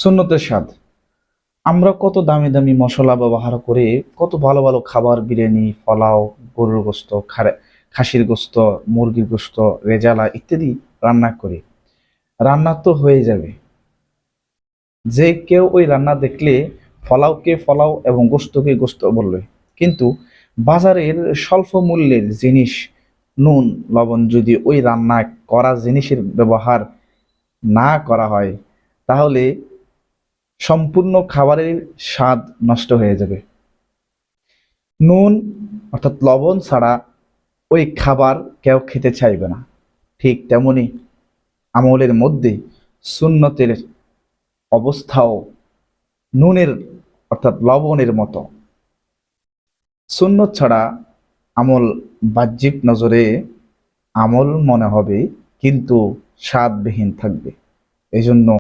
সুন্নতের স্বাদ। আমরা কত দামি দামি মশলা ব্যবহার করে কত ভালো ভালো খাবার, বিরিয়ানি, পোলাও, গরুর গোস্ত, খাসির গোস্ত, মুরগির গোস্ত, রেজালা ইত্যাদি রান্না করি। রান্না তো হয়ে যাবে, যে কেউ ওই রান্না দেখলে ফলাওকে ফলাও এবং গোস্তকে গোস্ত বলবে। কিন্তু বাজারের স্বল্প মূল্যের জিনিস, নুন লবণ যদি ওই রান্না করা জিনিসের ব্যবহার না করা হয়, তাহলে সম্পূর্ণ খাবারের স্বাদ নষ্ট হয়ে যাবে। নুন অর্থাৎ লবণ ছাড়া ওই খাবার কেউ খেতে চাইবে না। ঠিক তেমনি আমলের মধ্যে সুন্নতের অবস্থাও নুনের অর্থাৎ লবণের মতো। সুন্নত ছাড়া আমল বাহ্যিক নজরে আমল মনে হবে, কিন্তু স্বাদবিহীন থাকবে। এজন্য